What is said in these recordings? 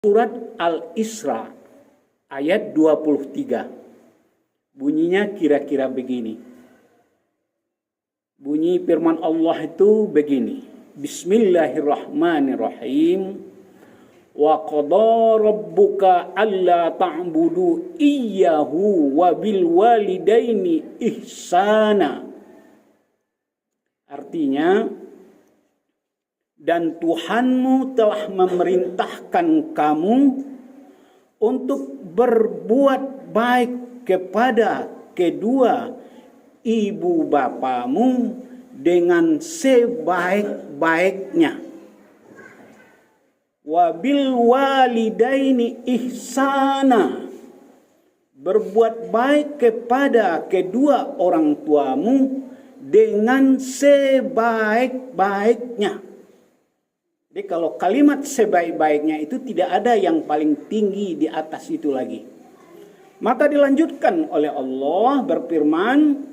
Surat Al-Isra ayat 23. Bunyinya kira-kira begini. Bunyi firman Allah itu begini. Bismillahirrahmanirrahim. Wa qada rabbuka alla ta'budu iyyahu wa bil walidaini ihsana. Artinya, dan Tuhanmu telah memerintahkan kamu untuk berbuat baik kepada kedua ibu bapamu dengan sebaik-baiknya. Wabil walidaini ihsana. Berbuat baik kepada kedua orang tuamu dengan sebaik-baiknya. Jadi kalau kalimat sebaik-baiknya itu tidak ada yang paling tinggi di atas itu lagi. Maka dilanjutkan oleh Allah berfirman,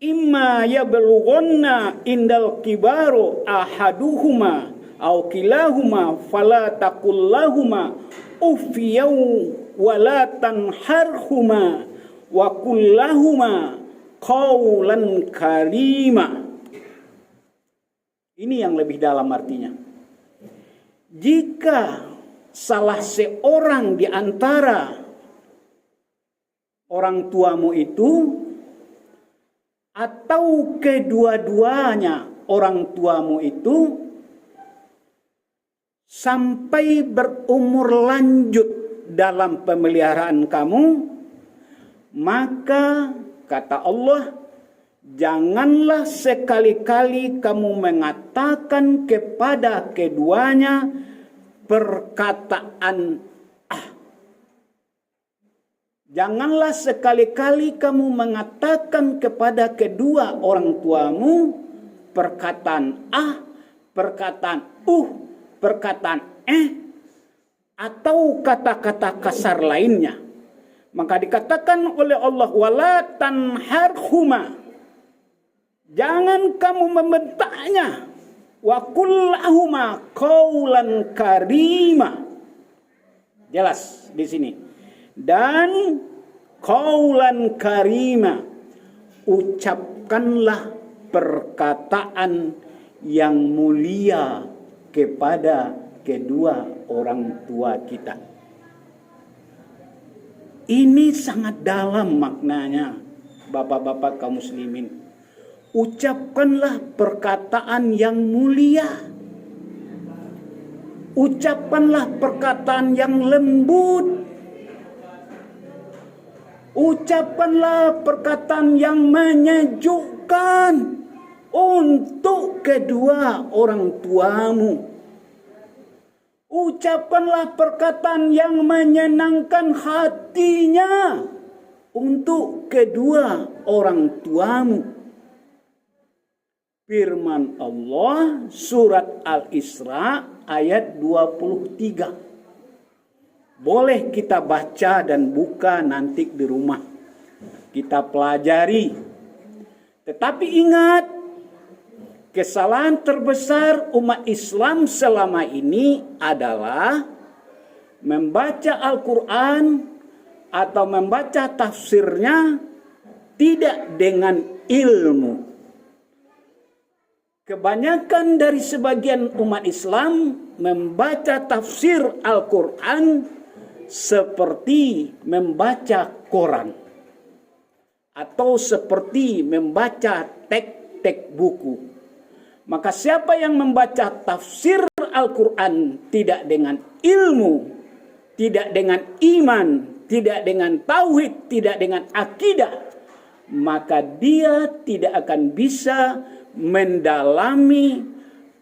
imma yablughanna indal kibaru ahaduhuma aw kilahuma fala taqul lahuma uffiyaw wala tanharhuma wa qul lahuma qawlan karima. Ini yang lebih dalam artinya. Jika salah seorang di antara orang tuamu itu atau kedua-duanya orang tuamu itu sampai berumur lanjut dalam pemeliharaan kamu, maka kata Allah, janganlah sekali-kali kamu mengatakan kepada keduanya perkataan Janganlah sekali-kali kamu mengatakan kepada kedua orang tuamu perkataan perkataan perkataan atau kata-kata kasar lainnya. Maka dikatakan oleh Allah, wala tanharhuma. Jangan kamu membentaknya. Wa qul lahuma qawlan karima. Jelas di sini. Dan qawlan karima. Ucapkanlah perkataan yang mulia kepada kedua orang tua kita. Ini sangat dalam maknanya, bapak-bapak kaum muslimin. Ucapkanlah perkataan yang mulia. Ucapkanlah perkataan yang lembut. Ucapkanlah perkataan yang menyejukkan untuk kedua orang tuamu. Ucapkanlah perkataan yang menyenangkan hatinya untuk kedua orang tuamu. Firman Allah surat Al-Isra ayat 23. Boleh kita baca dan buka nanti di rumah. Kita pelajari. Tetapi ingat, kesalahan terbesar umat Islam selama ini adalah membaca Al-Quran atau membaca tafsirnya tidak dengan ilmu. Kebanyakan dari sebagian umat Islam membaca tafsir Al-Quran seperti membaca koran atau seperti membaca teks buku. Maka siapa yang membaca tafsir Al-Quran tidak dengan ilmu, tidak dengan iman, tidak dengan tauhid, tidak dengan akidah, maka dia tidak akan bisa mendalami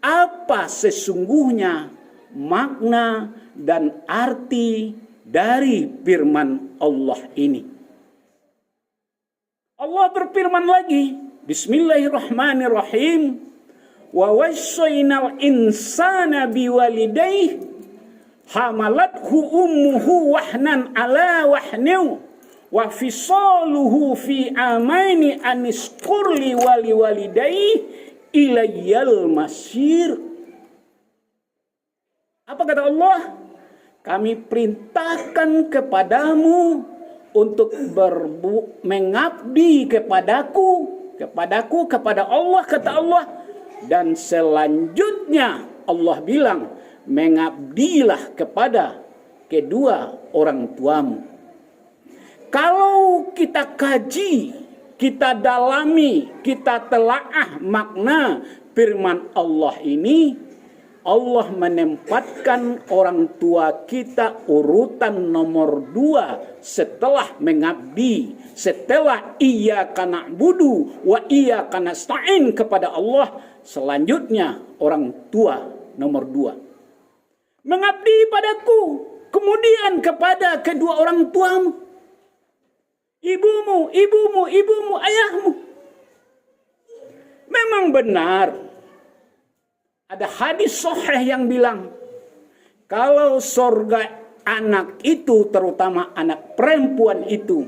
apa sesungguhnya makna dan arti dari firman Allah ini. Allah berfirman lagi, Bismillahirrahmanirrahim. Wa wassaynal insana biwalidayhi hamalathu ummuhu wahnan ala wahnin wa fisaluhu fi amaini aniskurli wali walidayhi ilayyal masir. Apa kata Allah? kami perintahkan kepadamu untuk mengabdi kepadaku, kepada Allah, kata Allah. Dan selanjutnya Allah bilang, mengabdilah kepada kedua orang tuamu. Kalau kita kaji, kita dalami, kita telaah makna firman Allah ini, Allah menempatkan orang tua kita urutan nomor 2 setelah mengabdi, setelah iyyaka na'budu wa iyyaka nasta'in kepada Allah. Selanjutnya orang tua nomor 2. Mengabdi padaku, kemudian kepada kedua orang tuamu. Ibumu, ayahmu. Memang benar. Ada hadis sahih yang bilang, kalau surga anak itu, terutama anak perempuan itu,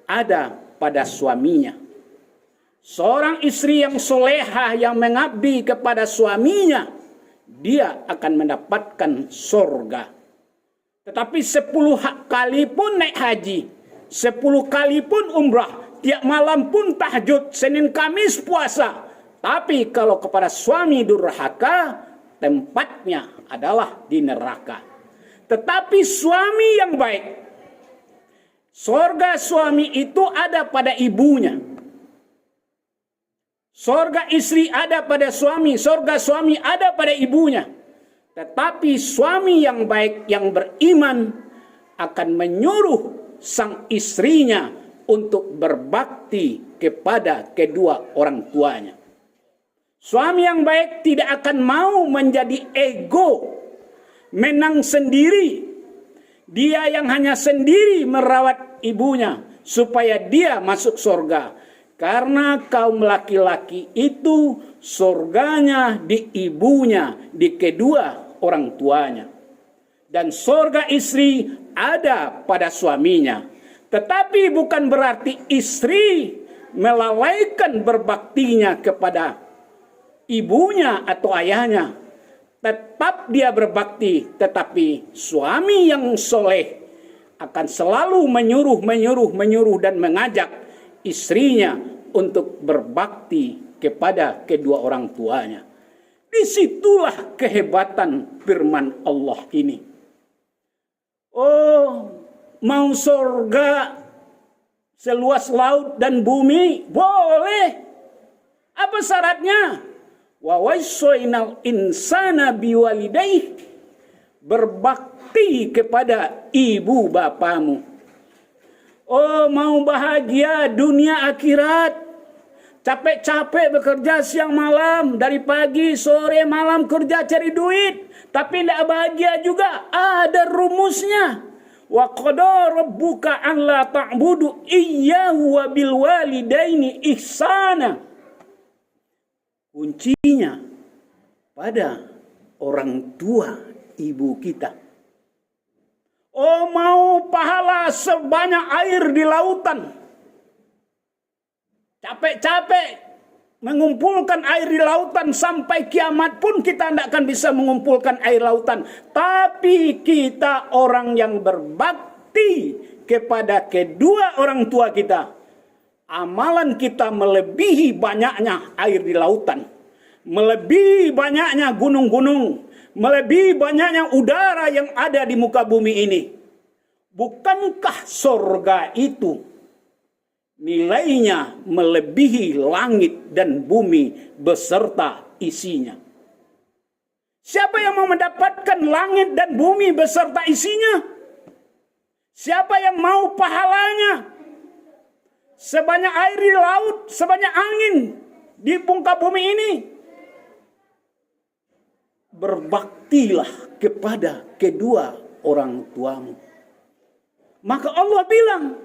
ada pada suaminya. Seorang istri yang solehah yang mengabdi kepada suaminya, dia akan mendapatkan surga. Tetapi 10 kali pun naik haji, 10 kali pun umrah, tiap malam pun tahajud, Senin Kamis puasa. Tapi kalau kepada suami durhaka, tempatnya adalah di neraka. Tetapi suami yang baik, surga suami itu ada pada ibunya. Surga istri ada pada suami, surga suami ada pada ibunya. Tetapi suami yang baik, yang beriman, akan menyuruh sang istrinya untuk berbakti kepada kedua orang tuanya. Suami yang baik tidak akan mau menjadi ego, menang sendiri. Dia yang hanya sendiri merawat ibunya supaya dia masuk surga. Karena kaum laki-laki itu surganya di ibunya, di kedua orang tuanya. Dan surga istri ada pada suaminya. Tetapi bukan berarti istri melalaikan berbaktinya kepada ibunya atau ayahnya. Tetap dia berbakti, tetapi suami yang soleh akan selalu menyuruh dan mengajak istrinya untuk berbakti kepada kedua orang tuanya. Disitulah kehebatan firman Allah ini. Oh, mau surga seluas laut dan bumi? Boleh. Apa syaratnya? Wa wassaynal insana biwalidayhi, berbakti kepada ibu bapamu. Oh, mau bahagia dunia akhirat, capek-capek bekerja siang malam, dari pagi sore malam kerja cari duit, tapi tidak bahagia juga. Ada rumusnya. Wa qada rabbuka an la ta'budu iyyahu wa bil walidaini ihsana. Kuncinya pada orang tua ibu kita. Oh, mau pahala sebanyak air di lautan, capek-capek mengumpulkan air di lautan, sampai kiamat pun kita tidak akan bisa mengumpulkan air lautan. Tapi kita orang yang berbakti kepada kedua orang tua kita, amalan kita melebihi banyaknya air di lautan, melebihi banyaknya gunung-gunung, melebihi banyaknya udara yang ada di muka bumi ini. Bukankah surga itu nilainya melebihi langit dan bumi beserta isinya? Siapa yang mau mendapatkan langit dan bumi beserta isinya? Siapa yang mau pahalanya? Sebanyak air di laut, sebanyak angin di muka bumi ini. Berbaktilah kepada kedua orang tuamu. Maka Allah bilang,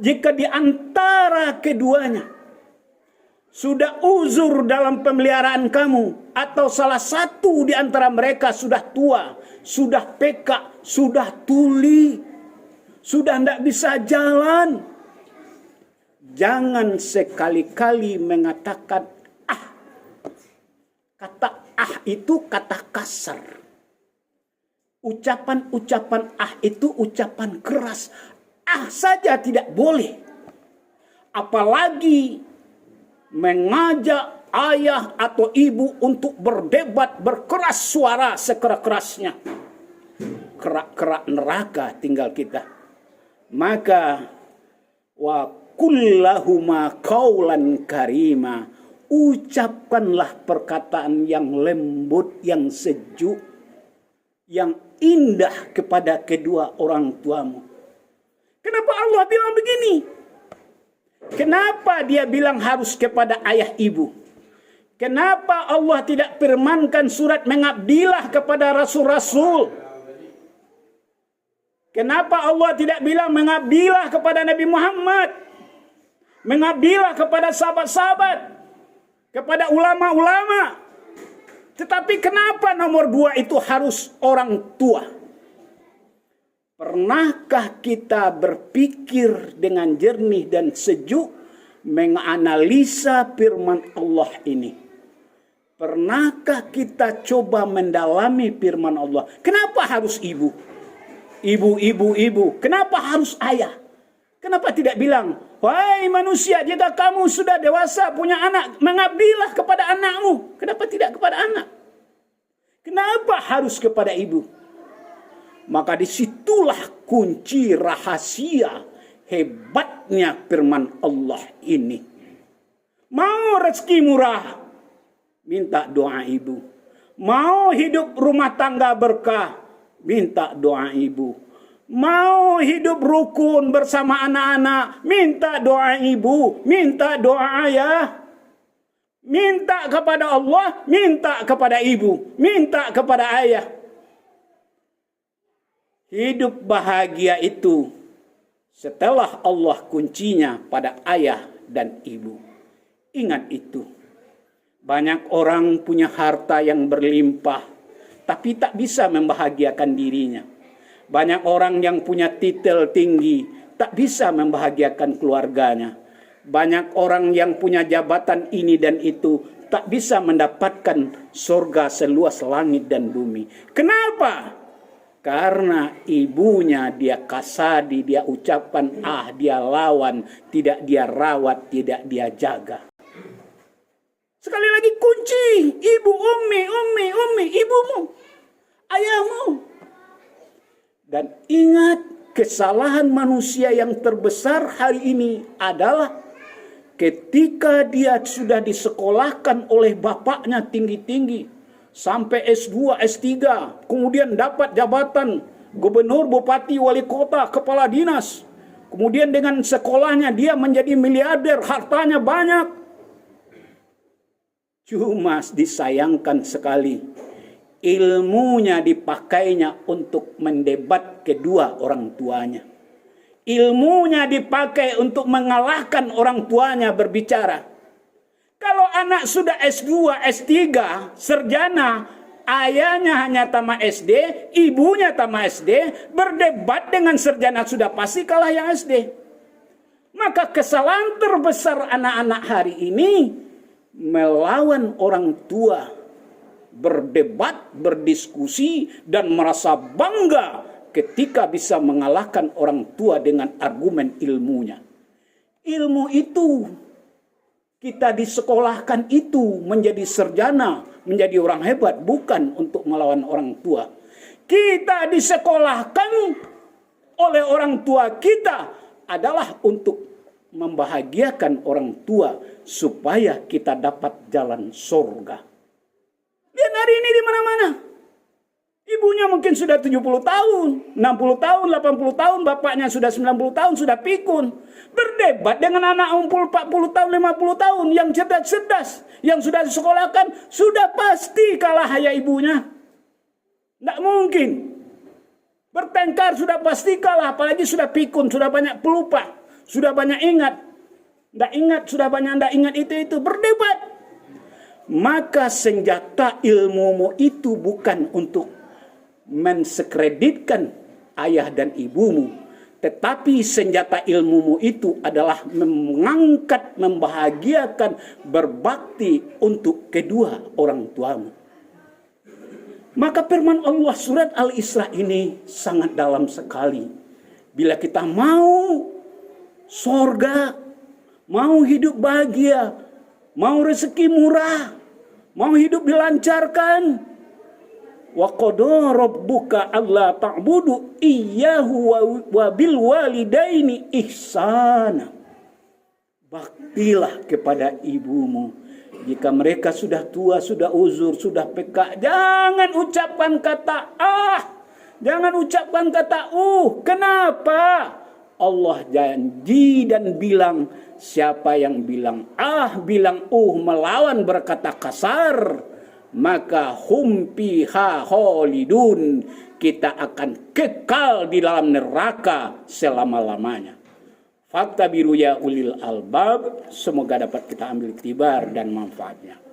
jika di antara keduanya sudah uzur dalam pemeliharaan kamu, atau salah satu di antara mereka sudah tua, sudah peka, sudah tuli, sudah tidak bisa jalan, jangan sekali-kali mengatakan ah. Kata ah itu kata kasar. Ucapan-ucapan itu ucapan keras. Saja tidak boleh. Apalagi mengajak ayah atau ibu untuk berdebat, berkeras suara sekeras-kerasnya. Kerak-kerak neraka tinggal kita. Maka wa kullahuma qaulan karima. Ucapkanlah perkataan yang lembut, yang sejuk, yang indah kepada kedua orang tuamu. Kenapa Allah bilang begini? Kenapa dia bilang harus kepada ayah ibu? Kenapa Allah tidak firmankan surat mengabdilah kepada rasul-rasul? Kenapa Allah tidak bilang mengabdilah kepada Nabi Muhammad? Mengabdilah kepada sahabat-sahabat? Kepada ulama-ulama? Tetapi kenapa nomor 2 itu harus orang tua? Pernahkah kita berpikir dengan jernih dan sejuk menganalisa firman Allah ini? Pernahkah kita coba mendalami firman Allah? Kenapa harus ibu? Ibu. Kenapa harus ayah? Kenapa tidak bilang, wahai manusia, jika kamu sudah dewasa punya anak, mengabdilah kepada anakmu. Kenapa tidak kepada anak? Kenapa harus kepada ibu? Maka disitulah kunci rahasia hebatnya firman Allah ini. Mau rezeki murah, minta doa ibu. Mau hidup rumah tangga berkah, minta doa ibu. Mau hidup rukun bersama anak-anak, minta doa ibu, minta doa ayah. Minta kepada Allah, minta kepada ibu, minta kepada ayah. Hidup bahagia itu setelah Allah kuncinya pada ayah dan ibu. Ingat itu. Banyak orang punya harta yang berlimpah, tapi tak bisa membahagiakan dirinya. Banyak orang yang punya titel tinggi, tak bisa membahagiakan keluarganya. Banyak orang yang punya jabatan ini dan itu, tak bisa mendapatkan surga seluas langit dan bumi. Kenapa? Karena ibunya dia kasadi, dia ucapkan dia lawan, tidak dia rawat, tidak dia jaga. Sekali lagi kunci, ibu, ummi, ibumu, ayahmu. Dan ingat, kesalahan manusia yang terbesar hari ini adalah ketika dia sudah disekolahkan oleh bapaknya tinggi-tinggi, sampai S2, S3, kemudian dapat jabatan gubernur, bupati, wali kota, kepala dinas. Kemudian dengan sekolahnya dia menjadi miliarder, hartanya banyak. Cuma disayangkan sekali, ilmunya dipakainya untuk mendebat kedua orang tuanya. Ilmunya dipakai untuk mengalahkan orang tuanya berbicara. Kalau anak sudah S2, S3, sarjana, ayahnya hanya tamat SD, ibunya tamat SD, berdebat dengan sarjana sudah pasti kalah yang SD. Maka kesalahan terbesar anak-anak hari ini melawan orang tua, berdebat, berdiskusi, dan merasa bangga ketika bisa mengalahkan orang tua dengan argumen ilmunya. Ilmu itu kita disekolahkan itu menjadi sarjana, menjadi orang hebat, bukan untuk melawan orang tua. Kita disekolahkan oleh orang tua kita adalah untuk membahagiakan orang tua supaya kita dapat jalan surga. Lihat hari ini di mana-mana. Ibunya mungkin sudah 70 tahun, 60 tahun, 80 tahun, bapaknya sudah 90 tahun, sudah pikun. Berdebat dengan anak umur 40 tahun, 50 tahun, yang cerdas-cerdas, yang sudah disekolahkan, sudah pasti kalah ayah ibunya. Tidak mungkin. Bertengkar sudah pasti kalah, apalagi sudah pikun, sudah banyak pelupa, sudah banyak ingat. Tidak ingat, sudah banyak tidak ingat itu, berdebat. Maka senjata ilmumu itu bukan untuk mensekreditkan ayah dan ibumu, tetapi senjata ilmumu itu adalah mengangkat, membahagiakan, berbakti untuk kedua orang tuamu. Maka firman Allah surat Al-Isra ini sangat dalam sekali. Bila kita mau sorga, mau hidup bahagia, mau rezeki murah, mau hidup dilancarkan, wa qada rabbuka alla ta'budu iyyahu wa bil walidaini ihsana. Baktilah kepada ibumu. Jika mereka sudah tua, sudah uzur, sudah PK, jangan ucapkan kata ah, jangan ucapkan kata Kenapa? Allah janji dan bilang, siapa yang bilang bilang melawan berkata kasar, maka hum fiha khalidun, kita akan kekal di dalam neraka selama-lamanya. Fakta biru ya ulil albab, semoga dapat kita ambil iktibar dan manfaatnya.